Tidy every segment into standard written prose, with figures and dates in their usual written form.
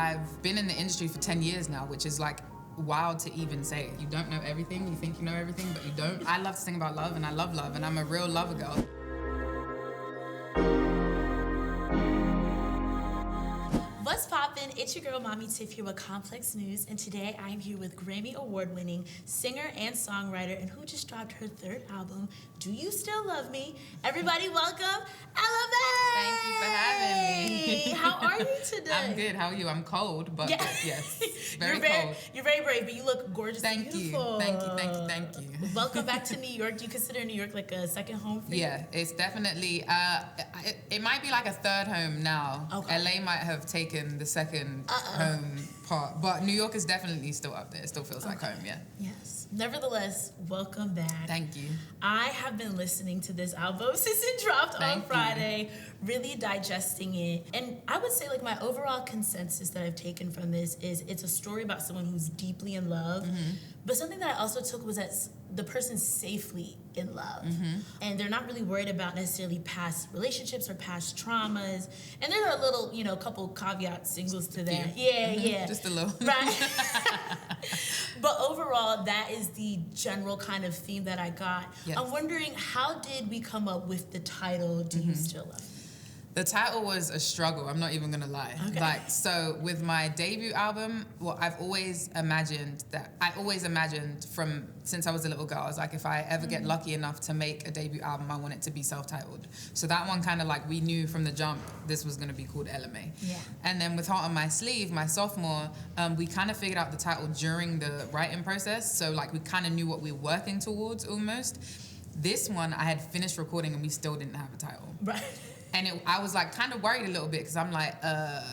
I've been in the industry for 10 years now, which is like wild to even say. You don't know everything, you think you know everything, but you don't. I love to sing about love, and I love love, and I'm a real lover girl. What's poppin'? It's your girl Mami Tiff here with Complex News, and today I am here with Grammy Award-winning singer and songwriter, and who just dropped her third album, Do You Still Love Me? Everybody welcome Ella Mai! Thank you for having me. How are you today? I'm good. How are you? I'm cold, but yes, very cold. You're very brave, but you look gorgeous and beautiful. Thank you. Welcome back to New York. Do you consider New York like a second home for you? Yeah, it's definitely, it might be like a third home now. Okay. LA might have taken the second home part, but New York is definitely still up there. It still feels like home, yeah. Yes. Nevertheless, welcome back. Thank you. I have been listening to this album since it dropped on Friday, really digesting it. And I would say like my overall consensus that I've taken from this is it's a story about someone who's deeply in love, but something that I also took was that the person's safely in love. And they're not really worried about necessarily past relationships or past traumas. And there are a little, couple caveat singles to that. Yeah. Just a little. Right. But overall, that is the general kind of theme that I got. Yes. I'm wondering, how did we come up with the title, Do You Still Love Me? The title was a struggle, I'm not even gonna lie. Okay. So with my debut album, I've always imagined from since I was a little girl, I was like, if I ever get lucky enough to make a debut album, I want it to be self-titled. So that one kind of like, we knew from the jump, this was gonna be called Ella Mai. Yeah. And then with Heart on My Sleeve, my sophomore, we kind of figured out the title during the writing process. So like, we kind of knew what we were working towards almost. This one, I had finished recording and we still didn't have a title. Right. And I was like kind of worried a little bit because I'm like,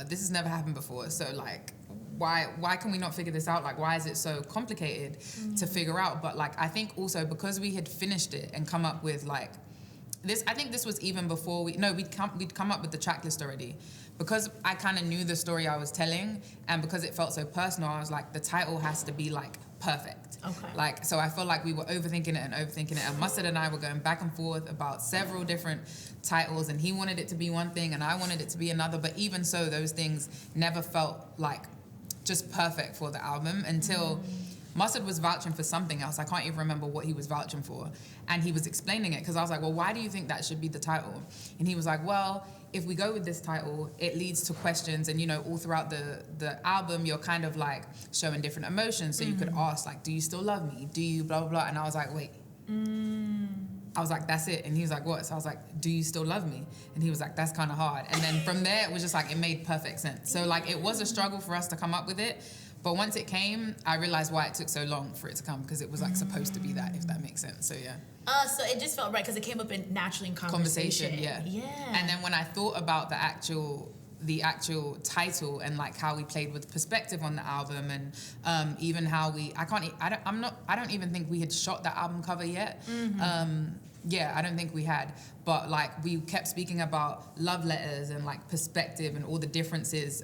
this has never happened before. So like, why can we not figure this out? Like, why is it so complicated to figure out? But like, I think also because we had finished it and come up with like this, I think this was even before we'd come up with the track list already. Because I kind of knew the story I was telling, and because it felt so personal, I was like, the title has to be like perfect. Okay. Like, so I felt like we were overthinking it. And Mustard and I were going back and forth about several different titles, and he wanted it to be one thing and I wanted it to be another. But even so, those things never felt like just perfect for the album until Mustard was vouching for something else. I can't even remember what he was vouching for. And he was explaining it because I was like, well, why do you think that should be the title? And he was like, well, if we go with this title, it leads to questions. And, all throughout the album, you're kind of like showing different emotions. So you could ask like, do you still love me? Do you blah, blah, blah? And I was like, wait. I was like, that's it. And he was like, what? So I was like, do you still love me? And he was like, that's kind of hard. And then from there, it was just like, it made perfect sense. So like, it was a struggle for us to come up with it. But once it came, I realized why it took so long for it to come, because it was like supposed to be that, if that makes sense. So yeah. So it just felt right because it came up naturally in conversation. Yeah. And then when I thought about the actual title and like how we played with perspective on the album, and even how I don't even think we had shot that album cover yet. I don't think we had, but like we kept speaking about love letters and like perspective and all the differences,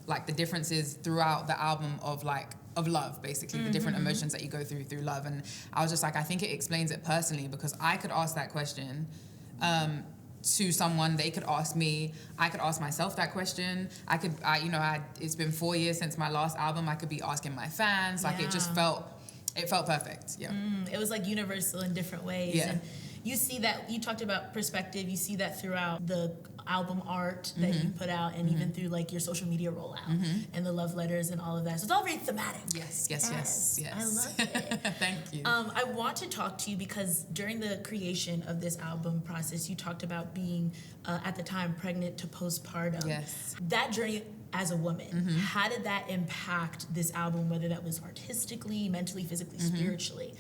like the differences throughout the album of love, basically, the different emotions that you go through love. And I was just like, I think it explains it personally, because I could ask that question to someone, they could ask me, I could ask myself that question. It's been 4 years since my last album. I could be asking my fans. Like, it felt perfect. Yeah. It was like universal in different ways. Yeah. And you see that, you talked about perspective, you see that throughout the album art that you put out, and even through like your social media rollout and the love letters and all of that. So it's all very thematic. Yes. I love it. Thank you. I want to talk to you because during the creation of this album process, you talked about being, at the time, pregnant to postpartum. Yes. That journey as a woman, how did that impact this album, whether that was artistically, mentally, physically, spiritually?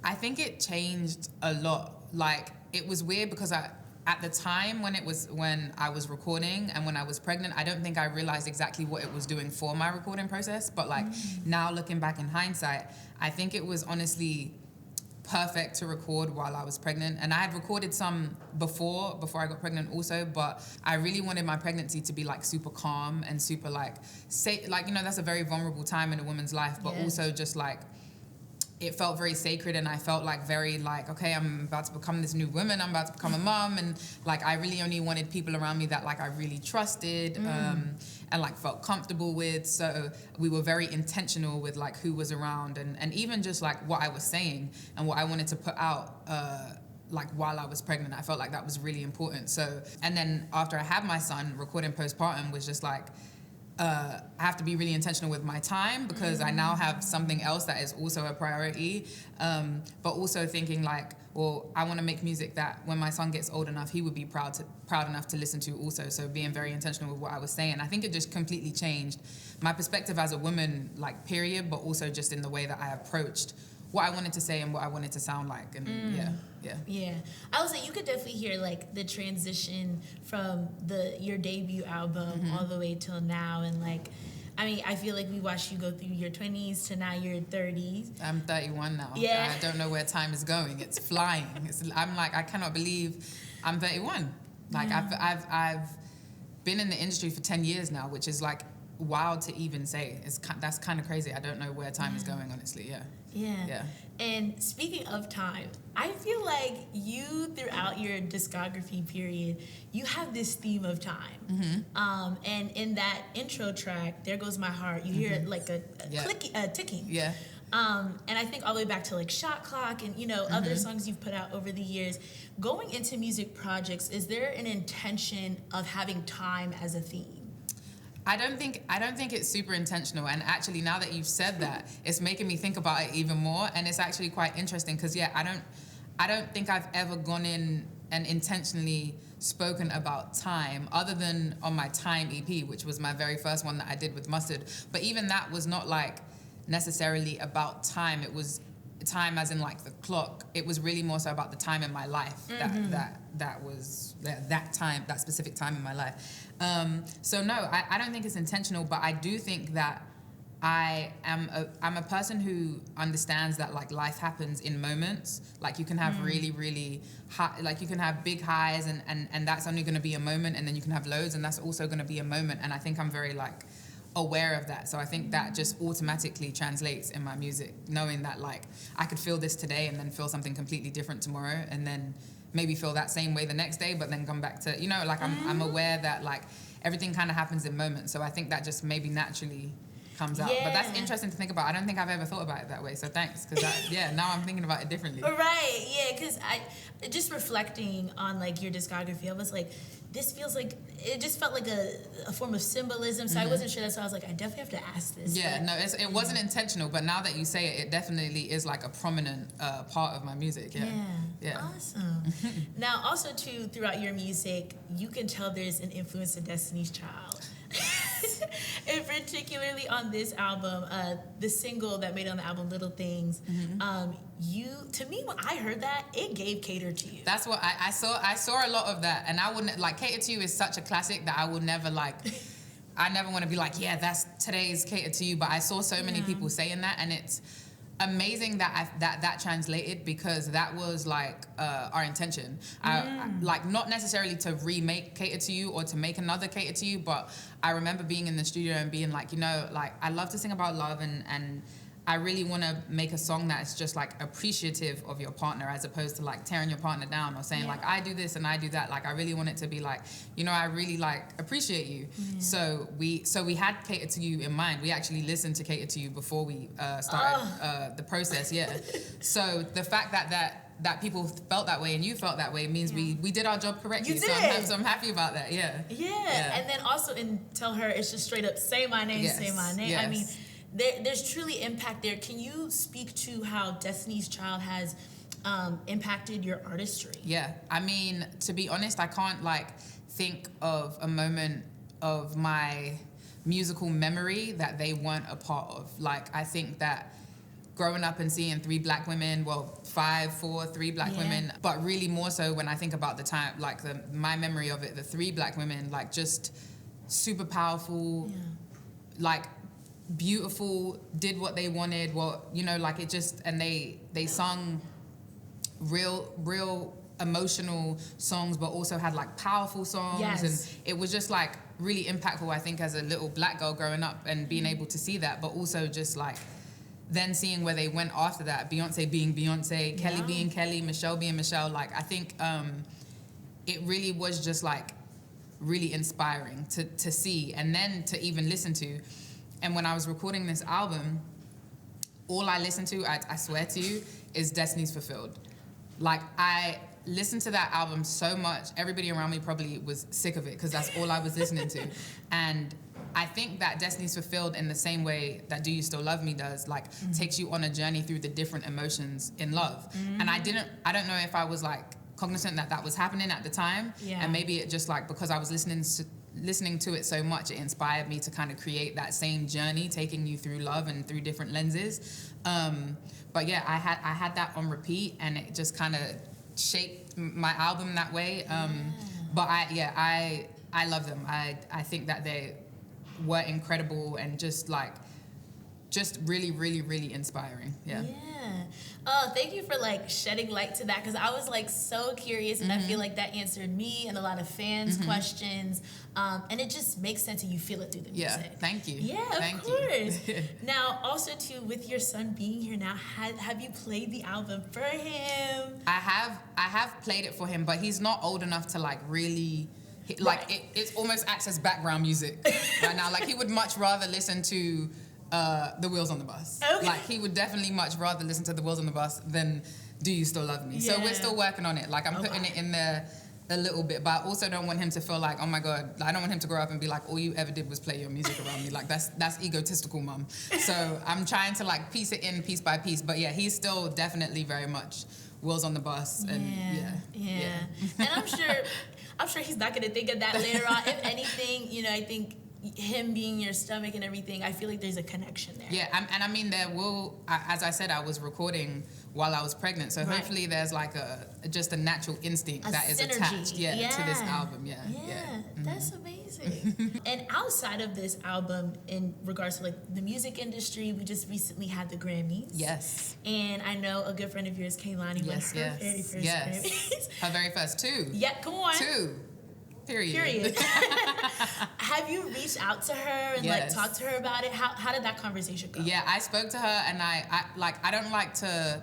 I think it changed a lot. Like, it was weird because at the time when I was recording and when I was pregnant, I don't think I realized exactly what it was doing for my recording process. But like now looking back in hindsight, I think it was honestly perfect to record while I was pregnant. And I had recorded some before I got pregnant also, but I really wanted my pregnancy to be like super calm and super like, that's a very vulnerable time in a woman's life, but also just like, it felt very sacred, and I felt like very like, okay, I'm about to become this new woman, I'm about to become a mom, and like I really only wanted people around me that like I really trusted and like felt comfortable with. So we were very intentional with like who was around, and even just like what I was saying and what I wanted to put out like while I was pregnant. I felt like that was really important. So, and then after I had my son, recording postpartum was just like, I have to be really intentional with my time, because I now have something else that is also a priority. But also thinking like, well, I want to make music that when my son gets old enough, he would be proud enough to listen to also. So being very intentional with what I was saying. I think it just completely changed my perspective as a woman, like period, but also just in the way that I approached what I wanted to say and what I wanted to sound like. And yeah. I would say you could definitely hear like the transition from your debut album all the way till now. And like, I mean, I feel like we watched you go through your 20s to now your 30s. I'm 31 now. Yeah. I don't know where time is going. It's flying. I'm like, I cannot believe I'm 31. Like I've been in the industry for 10 years now, which is like wild to even say. That's kind of crazy. I don't know where time is going, honestly. Yeah. And speaking of time, I feel like you, throughout your discography period, you have this theme of time. And in that intro track, There Goes My Heart, you hear like a ticking. Yeah. And I think all the way back to like Shot Clock and, you know, other songs you've put out over the years. Going into music projects, is there an intention of having time as a theme? I don't think it's super intentional, and actually now that you've said that, it's making me think about it even more, and it's actually quite interesting because I don't think I've ever gone in and intentionally spoken about time, other than on my Time EP, which was my very first one that I did with Mustard. But even that was not like necessarily about time. It was time as in like the clock. It was really more so about the time in my life that specific time in my life. So no, I don't think it's intentional, but I do think that I'm a person who understands that like life happens in moments. Like you can have really, really high, like you can have big highs and that's only going to be a moment, and then you can have lows and that's also going to be a moment. And I think I'm very like aware of that. So I think that just automatically translates in my music, knowing that like I could feel this today and then feel something completely different tomorrow, and then maybe feel that same way the next day, but then come back to, you know, like I'm aware that like everything kind of happens in moments. So I think that just maybe naturally comes out. But that's interesting to think about. I don't think I've ever thought about it that way. So thanks, because now I'm thinking about it differently. Right, yeah, because I just reflecting on like your discography, I was like, this feels like, it just felt like a form of symbolism. So I wasn't sure, that's why I was like, I definitely have to ask this. Yeah, but, no, it wasn't intentional, but now that you say it, it definitely is like a prominent part of my music. Yeah. Awesome. Now, also too, throughout your music, you can tell there's an influence of Destiny's Child. And particularly on this album, the single that made on the album, Little Things, to me, when I heard that, it gave Cater to You. That's what I saw a lot of that, and I wouldn't, like, Cater to You is such a classic that I would never, like, I never want to be like, yeah, that's today's Cater to You, but I saw so many people saying that, and it's amazing that translated, because that was like our intention. I, like, not necessarily to remake Cater to You or to make another Cater to You, but I remember being in the studio and being like, you know, like, I love to sing about love, and I really want to make a song that's just like appreciative of your partner, as opposed to like tearing your partner down or saying like, I do this and I do that. Like, I really want it to be like, you know, I really like appreciate you. So we had Cater to You in mind. We actually listened to Cater to You before we started the process. So the fact that people felt that way and you felt that way means we did our job correctly. You did. So I'm happy about that. Yeah. And then also Tell Her, it's just straight up say my name, say my name. Yes. I mean, there's truly impact there. Can you speak to how Destiny's Child has impacted your artistry? Yeah, I mean, to be honest, I can't like think of a moment of my musical memory that they weren't a part of. Like, I think that growing up and seeing three black women, three black women, but really more so when I think about the time, like my memory of it, the three black women, like just super powerful, like beautiful, did what they wanted, like it just, and they sung real emotional songs, but also had like powerful songs. And it was just like really impactful, I think, as a little black girl growing up and being able to see that, but also just like then seeing where they went after that, Beyonce being Beyonce, Kelly being Kelly, Michelle being Michelle, like I think it really was just like really inspiring to see and then to even listen to. And when I was recording this album, all I listened to, I swear to you, is Destiny's Fulfilled. Like, I listened to that album so much, everybody around me probably was sick of it because that's all I was listening to. And I think that Destiny's Fulfilled, in the same way that Do You Still Love Me does, like, takes you on a journey through the different emotions in love. And I don't know if I was like cognizant that was happening at the time. And maybe it just like, because I was listening to it so much, it inspired me to kind of create that same journey, taking you through love and through different lenses. But yeah, I had that on repeat, and it just kind of shaped my album that way. But I love them. I think that they were incredible and just really, really, really inspiring. Yeah. Oh, thank you for like shedding light to that, because I was like so curious, and I feel like that answered me and a lot of fans' questions, and it just makes sense, and you feel it through the music. Yeah, thank you. Yeah, of course. Now, also too, with your son being here now, have you played the album for him? I have played it for him, but he's not old enough to like really. Like it almost acts as background music right now. Like he would much rather listen to The Wheels on the Bus. Okay. Like he would definitely much rather listen to The Wheels on the Bus than Do You Still Love Me. So we're still working on it. Like I'm putting it in there a little bit, but I also don't want him to feel like, oh my God, I don't want him to grow up and be like, all you ever did was play your music around me. Like that's egotistical, mom. So I'm trying to like piece it in piece by piece. But yeah, he's still definitely very much Wheels on the Bus. And yeah. And I'm sure he's not going to think of that later on. If anything, you know, I think him being your stomach and everything, I feel like there's a connection there. Yeah, and I mean, there will, as I said, I was recording while I was pregnant, so hopefully there's like just a natural instinct that is attached to this album. Yeah. That's amazing. And outside of this album, in regards to like the music industry, we just recently had the Grammys. Yes. And I know a good friend of yours, Kehlani, won her very first Grammys. Her very first two. Yeah, come on. Two. Period. Have you reached out to her and like talked to her about it? How did that conversation go? Yeah, I spoke to her, and I don't like to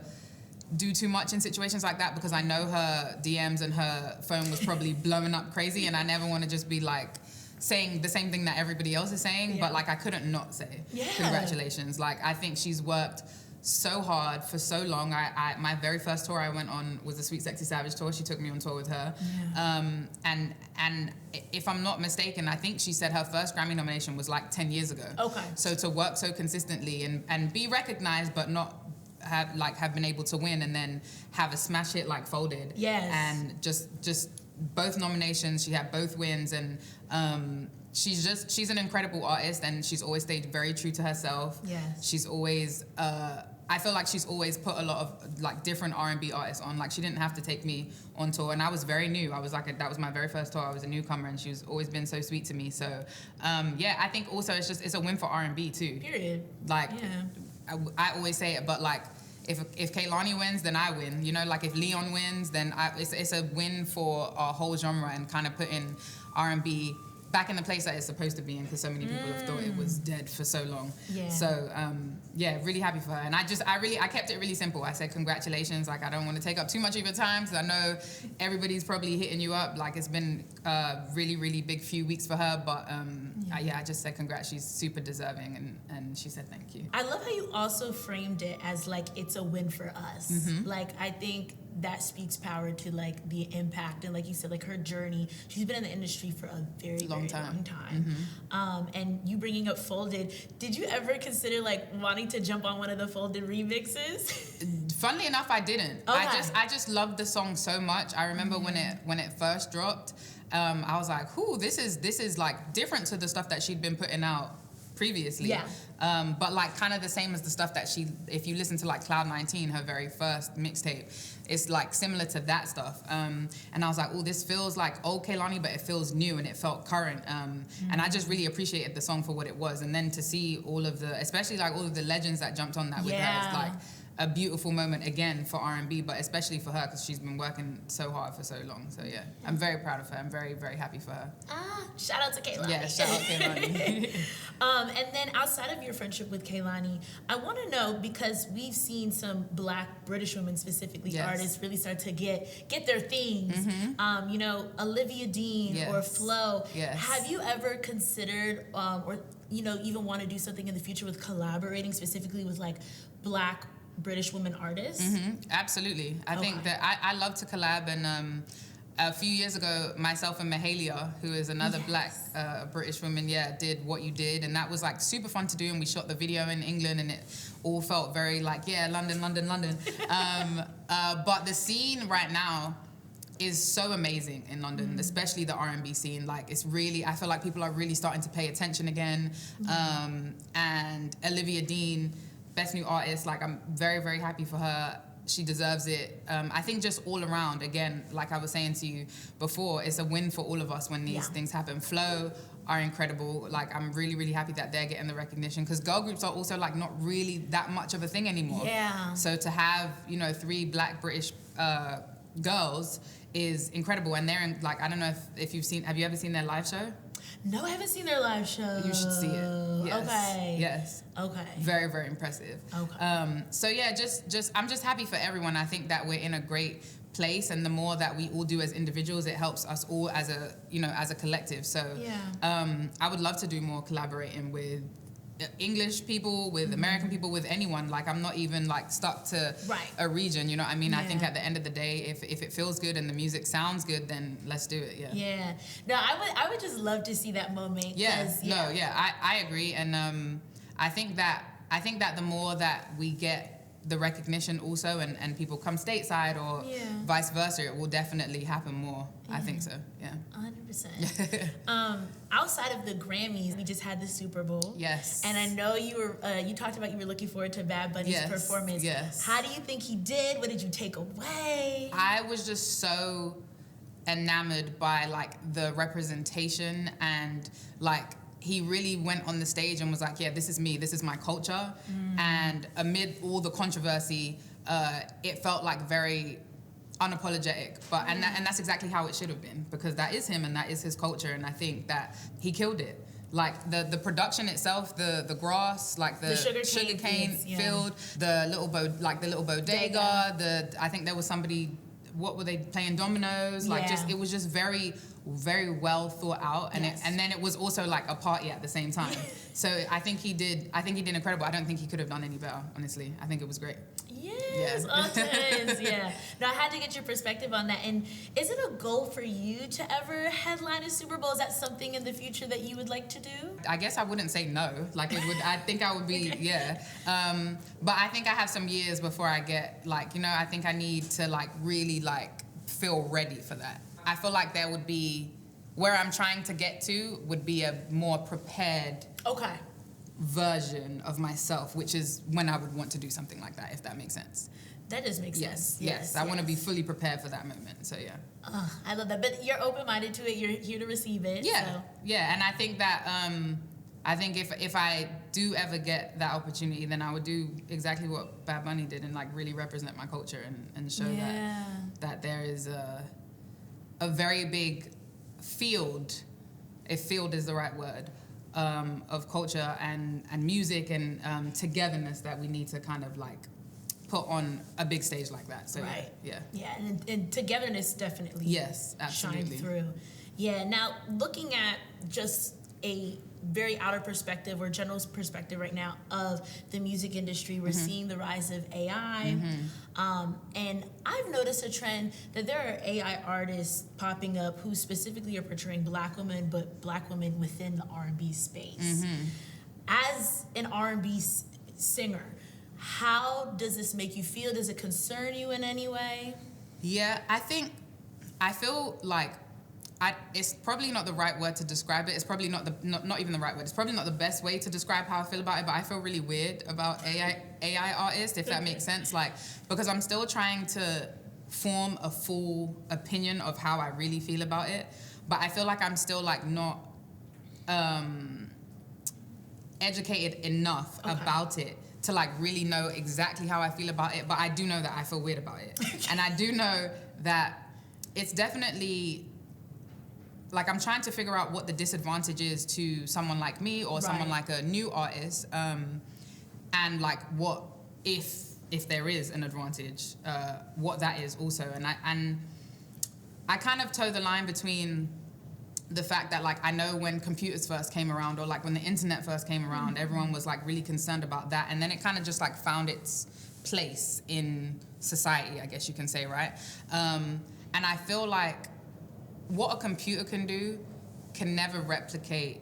do too much in situations like that because I know her DMs and her phone was probably blowing up crazy, and I never want to just be like saying the same thing that everybody else is saying, but like I couldn't not say congratulations. Like I think she's worked so hard for so long. I my very first tour I went on was the Sweet Sexy Savage tour. She took me on tour with her. And if I'm not mistaken, I think she said her first Grammy nomination was like 10 years ago. Okay. So to work so consistently and be recognized but not have been able to win, and then have a smash hit like Folded. Yes. And just both nominations, she had both wins, and she's an incredible artist, and she's always stayed very true to herself. Yes. She's always I feel like she's always put a lot of like different R&B artists on. Like she didn't have to take me on tour, and I was very new. I was like that was my very first tour. I was a newcomer, and she's always been so sweet to me. So I think also it's a win for R&B too. Period. Like I always say it, but like if Kehlani wins, then I win. You know, like if Leon wins, then it's a win for our whole genre, and kind of putting R&B back in the place that it's supposed to be in, because so many people have thought it was dead for so long. Yeah. So really happy for her. And I kept it really simple. I said congratulations. Like I don't want to take up too much of your time, because I know everybody's probably hitting you up. Like it's been a really, really big few weeks for her. But I just said congrats. She's super deserving, and she said thank you. I love how you also framed it as like it's a win for us. Mm-hmm. Like I think that speaks power to like the impact, and like you said, like her journey. She's been in the industry for a very long time. Mm-hmm. And you bringing up Folded, did you ever consider like wanting to jump on one of the Folded remixes? Funnily enough, I didn't. Okay. I just loved the song so much. I remember when it first dropped, I was like, "Ooh, this is like different to the stuff that she'd been putting out previously." Yeah. But like kind of the same as the stuff that if you listen to like Cloud 19, her very first mixtape, it's like similar to that stuff. And I was like, oh, this feels like old Kehlani, but it feels new, and it felt current. And I just really appreciated the song for what it was. And then to see especially like all of the legends that jumped on that with her, it's like, a beautiful moment again for R&B, but especially for her because she's been working so hard for so long. So yeah, I'm very proud of her. I'm very, very happy for her. Shout out to Kehlani. Yeah, shout out Kehlani. And then outside of your friendship with Kehlani, I want to know, because we've seen some Black British women, specifically artists, really start to get their things. You know, Olivia Dean or Flo. Have you ever considered, or you know, even want to do something in the future with collaborating specifically with like Black British women artists? Absolutely. I think that I love to collab, and a few years ago, myself and Mahalia, who is another Black British woman, did What You Did, and that was like super fun to do, and we shot the video in England, and it all felt very like, London, London, London. But the scene right now is so amazing in London, especially the R&B scene. Like, it's really, I feel like people are really starting to pay attention again. And Olivia Dean, Best New Artist, like, I'm very, very happy for her. She deserves it. I think just all around, again, like I was saying to you before, it's a win for all of us when these things happen. Flo are incredible. Like, I'm really, really happy that they're getting the recognition, because girl groups are also like not really that much of a thing anymore. So to have, you know, 3 Black British girls is incredible. And they're in, like, I don't know if you've seen, have you ever seen their live show? No, I haven't seen their live show. You should see it. Yes. Okay. Yes. Okay. Very, very impressive. Okay. So yeah, I'm just happy for everyone. I think that we're in a great place, and the more that we all do as individuals, it helps us all as a, you know, as a collective. So I would love to do more collaborating with English people, with American people, with anyone. Like, I'm not even like stuck to a region, you know what I mean? I think at the end of the day, if it feels good and the music sounds good, then let's do it. No, I would just love to see that moment. I agree. And I think that the more that we get the recognition also, and people come stateside or vice versa, it will definitely happen more. I think so. 100%. Outside of the Grammys, we just had the Super Bowl. And I know you talked about you were looking forward to Bad Bunny's performance. How do you think he did? What did you take away? I was just so enamored by like the representation, and like he really went on the stage and was like, this is me, this is my culture. And amid all the controversy, it felt like very unapologetic, but and that's exactly how it should have been, because that is him and that is his culture. And I think that he killed it. Like the production itself, the grass, like the sugar cane field, the little bodega. I think there was somebody, what were they playing, dominoes? Like it was just very, very well thought out, and and then it was also like a party at the same time. So I think he did incredible. I don't think he could have done any better, honestly. I think it was great. Now I had to get your perspective on that. And is it a goal for you to ever headline a Super Bowl? Is that something in the future that you would like to do? I guess I wouldn't say no. Like, it would. I think I would be but I think I have some years before I get, like, you know, I think I need to like really like feel ready for that. I feel like there would be, where I'm trying to get to would be a more prepared version of myself, which is when I would want to do something like that, if that makes sense. That does make sense. Yes. I want to be fully prepared for that moment. So I love that. But you're open-minded to it. You're here to receive it. And I think that if I do ever get that opportunity, then I would do exactly what Bad Bunny did, and like really represent my culture and show that there is a very big field, if field is the right word, of culture and music and togetherness that we need to kind of like put on a big stage like that. So and togetherness definitely shine through. Now looking at just a very outer perspective or general perspective right now of the music industry, we're seeing the rise of AI, and I've noticed a trend that there are AI artists popping up who specifically are portraying Black women, but Black women within the R&B space. As an R&B singer, how does this make you feel? Does it concern you in any way? I feel like it's probably not the right word to describe it. It's probably not even the right word. It's probably not the best way to describe how I feel about it, but I feel really weird about AI artists, if that makes sense. Like, because I'm still trying to form a full opinion of how I really feel about it, but I feel like I'm still like not educated enough about it to like really know exactly how I feel about it, but I do know that I feel weird about it. And I do know that it's definitely, like, I'm trying to figure out what the disadvantage is to someone like me or someone like a new artist, and like what, if there is an advantage, what that is also. And I kind of toe the line between the fact that, like, I know when computers first came around, or like when the internet first came around, everyone was like really concerned about that, and then it kind of just like found its place in society, I guess you can say, right? And I feel like what a computer can do can never replicate,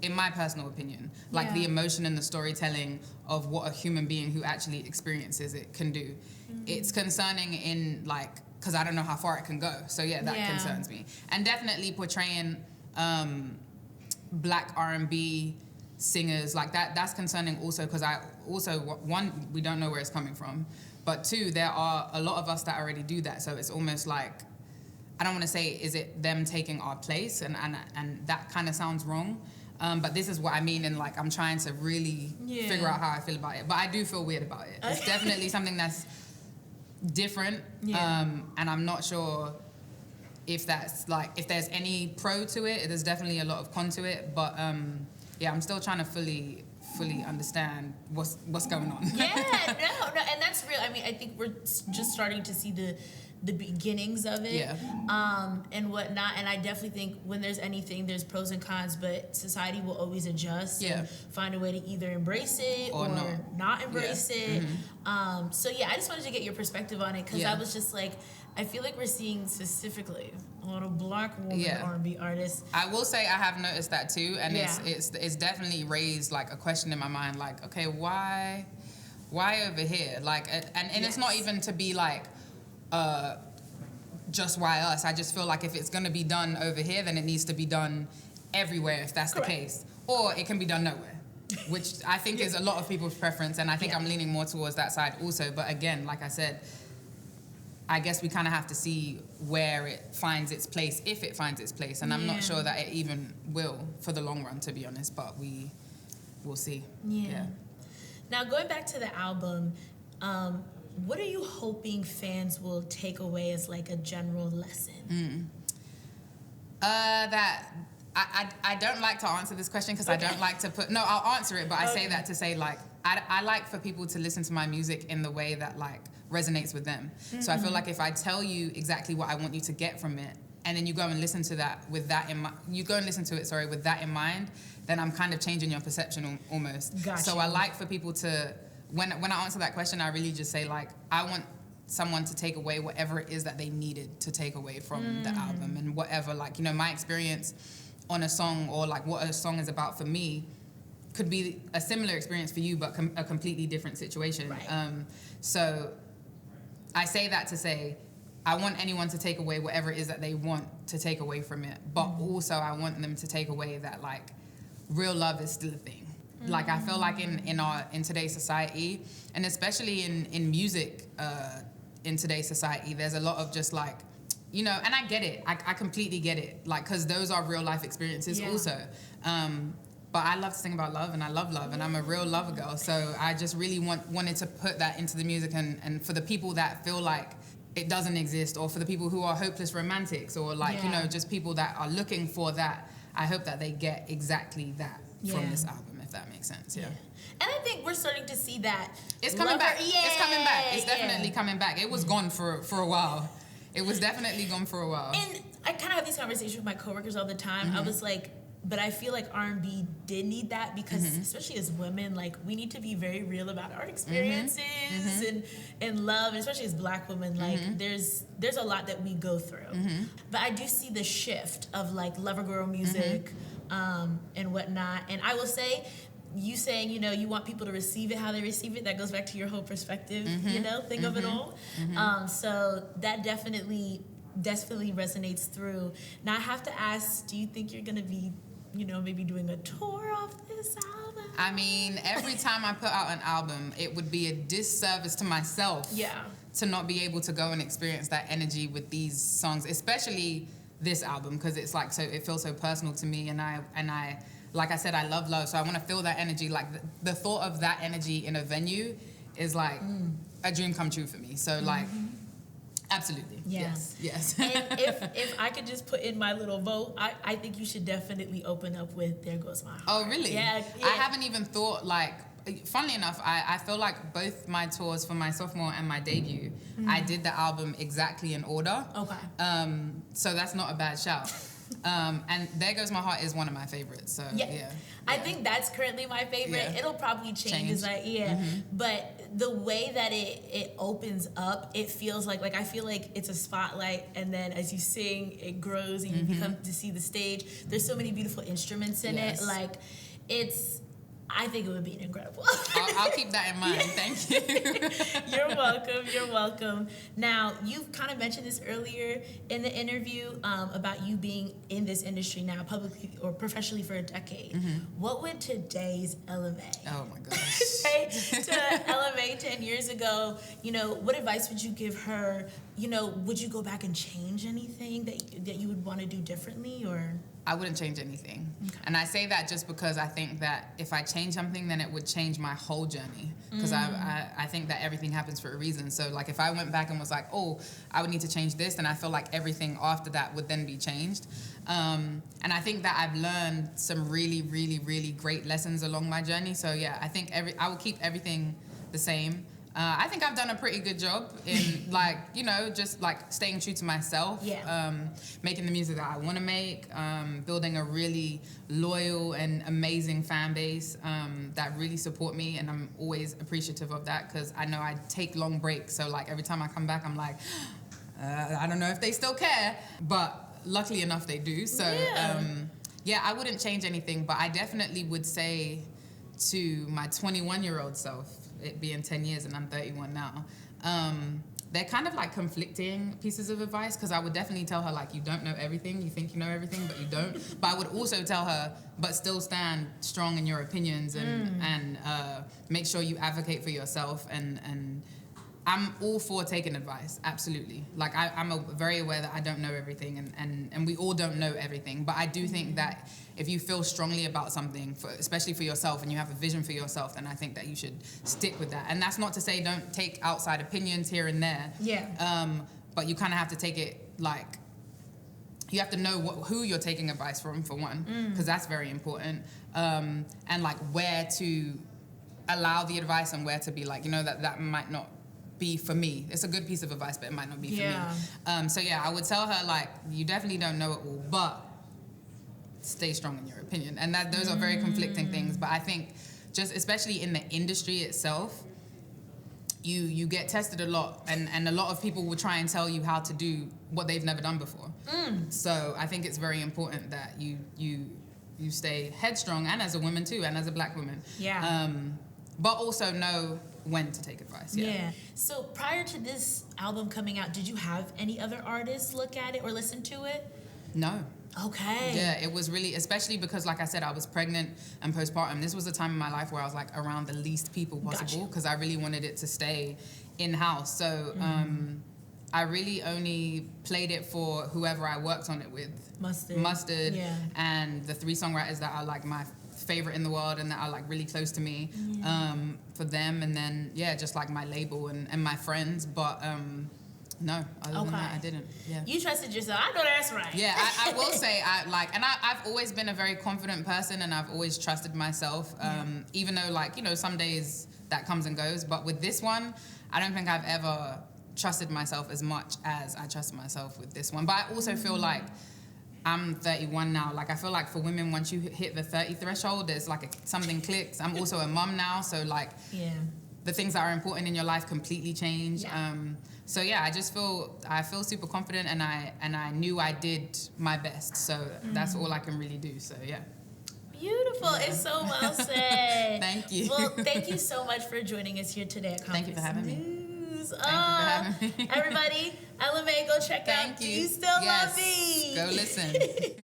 in my personal opinion, like the emotion and the storytelling of what a human being who actually experiences it can do. It's concerning in like, because I don't know how far it can go. So yeah, that concerns me. And definitely portraying Black R&B singers like that, that's concerning also, because I also, one, we don't know where it's coming from, but two, there are a lot of us that already do that. So it's almost like, I don't want to say, is it them taking our place? And that kind of sounds wrong. But this is what I mean, and like I'm trying to really figure out how I feel about it. But I do feel weird about it. It's definitely something that's different, and I'm not sure if that's like, if there's any pro to it. There's definitely a lot of con to it, but yeah, I'm still trying to fully understand what's going on. No, and that's real. I mean, I think we're just starting to see the beginnings of it, and whatnot. And I definitely think when there's anything, there's pros and cons, but society will always adjust and find a way to either embrace it or not embrace it. So yeah, I just wanted to get your perspective on it, because I was just like, I feel like we're seeing specifically a lot of Black women R&B artists. I will say I have noticed that too, and it's definitely raised like a question in my mind, like, okay, why over here? Like, and it's not even to be like, just why us. I just feel like if it's going to be done over here, then it needs to be done everywhere, if that's the case. Or it can be done nowhere, which I think is a lot of people's preference, and I think I'm leaning more towards that side also. But again, like I said, I guess we kind of have to see where it finds its place, if it finds its place. And I'm not sure that it even will for the long run, to be honest, but we'll see. Now, going back to the album, what are you hoping fans will take away as like a general lesson? That I don't like to answer this question, because I don't like to put, no, I'll answer it, but I say that to say, like, I like for people to listen to my music in the way that like resonates with them. So I feel like if I tell you exactly what I want you to get from it, and then you go and listen to that with that in mind, with that in mind, then I'm kind of changing your perception almost. Gotcha. So I like for people to, when I answer that question, I really just say, like, I want someone to take away whatever it is that they needed to take away from the album, and whatever, like, you know, my experience on a song, or like what a song is about for me, could be a similar experience for you, but a completely different situation. So I say that to say, I want anyone to take away whatever it is that they want to take away from it, but also I want them to take away that, like, real love is still a thing. Like, I feel like in today's society, and especially in music, in today's society, there's a lot of just like, you know, and I get it. I completely get it. Like, because those are real life experiences also. But I love to sing about love, and I love love, and I'm a real lover girl. So I just really wanted to put that into the music, and for the people that feel like it doesn't exist, or for the people who are hopeless romantics, or like, you know, just people that are looking for that, I hope that they get exactly that from this album, if that makes sense. And I think we're starting to see that. It's coming back. It's coming back. It's definitely coming back. It was gone for a while. It was definitely gone for a while. And I kind of have these conversations with my coworkers all the time. I was like, but I feel like R&B did need that, because especially as women, like, we need to be very real about our experiences and love, and especially as Black women, like, there's a lot that we go through. But I do see the shift of like lover girl music and whatnot. And I will say, you saying, you know, you want people to receive it how they receive it, that goes back to your whole perspective, you know, thing of it all. So that definitely resonates through. Now I have to ask, do you think you're gonna be, you know, maybe doing a tour of this album? I mean, every time I put out an album, it would be a disservice to myself to not be able to go and experience that energy with these songs, especially this album, because it's like, so it feels so personal to me, and like I said, I love love, so I want to feel that energy. Like the thought of that energy in a venue is like a dream come true for me. So like, absolutely, yes. And if I could just put in my little vote, I think you should definitely open up with "There Goes My Heart." Oh, really? Yeah. I haven't even thought like. Funnily enough, I feel like both my tours for my sophomore and my debut, I did the album exactly in order. Okay. So that's not a bad shout. And "There Goes My Heart" is one of my favorites. So yeah. I think that's currently my favorite. Yeah. It'll probably change. As but the way that it opens up, it feels like I feel like it's a spotlight, and then as you sing, it grows, and you come to see the stage. There's so many beautiful instruments in it. Like I think it would be incredible. I'll keep that in mind. Thank you. You're welcome. You're welcome. Now, you've kind of mentioned this earlier in the interview about you being in this industry now, publicly or professionally, for a decade. What would today's Ella Mai say to Ella Mai 10 years ago? You know, what advice would you give her? You know, would you go back and change anything that you would want to do differently, or? I wouldn't change anything. Okay. And I say that just because I think that if I change something, then it would change my whole journey. Because I think that everything happens for a reason. So like if I went back and was like, oh, I would need to change this, then I feel like everything after that would then be changed. And I think that I've learned some really, really, really great lessons along my journey. So yeah, I think I will keep everything the same. I think I've done a pretty good job in like, you know, just like staying true to myself, making the music that I want to make, building a really loyal and amazing fan base that really support me, and I'm always appreciative of that because I know I take long breaks, so like every time I come back I'm like, I don't know if they still care, but luckily enough they do. So I wouldn't change anything, but I definitely would say to my 21-year-old self, it being 10 years and I'm 31 now, they're kind of like conflicting pieces of advice, because I would definitely tell her like, you don't know everything, you think you know everything but you don't. But I would also tell her, but still stand strong in your opinions and make sure you advocate for yourself, and I'm all for taking advice, absolutely. Like I'm very aware that I don't know everything, and we all don't know everything, but I do think that if you feel strongly about something, especially for yourself, and you have a vision for yourself, then I think that you should stick with that. And that's not to say don't take outside opinions here and there. But you kind of have to take it like, you have to know who you're taking advice from, for one, because that's very important. And like where to allow the advice and where to be like, you know, that might not be for me. It's a good piece of advice, but it might not be for me. So yeah, I would tell her like, you definitely don't know it all, but stay strong in your opinion. And that those are very conflicting things, but I think just especially in the industry itself, you get tested a lot, and a lot of people will try and tell you how to do what they've never done before. So I think it's very important that you stay headstrong, and as a woman too, and as a black woman. But also know when to take advice. So prior to this album coming out, did you have any other artists look at it or listen to it? No. Okay. Yeah, it was really, especially because like I said, I was pregnant and postpartum. This was a time in my life where I was like around the least people possible, because I really wanted it to stay in-house. So I really only played it for whoever I worked on it with. Mustard. And the 3 songwriters that are like my favorite in the world and that are like really close to me, for them, and then just like my label and my friends, but no, other than that I didn't. You trusted yourself. I know that's right. I will say I've always been a very confident person, and I've always trusted myself, even though like, you know, some days that comes and goes, but with this one I don't think I've ever trusted myself as much as I trusted myself with this one. But I also feel like I'm 31 now. Like I feel like for women, once you hit the 30 threshold, there's like something clicks. I'm also a mum now, so like the things that are important in your life completely change. So I just feel super confident, and I knew I did my best. So that's all I can really do. So Beautiful. It's so well said. Thank you. Well, thank you so much for joining us here today at Convergence. Thank you for having me. News. Thank you for having me. Everybody, Ella Mai, go check out Do You Still Love Me? Go listen.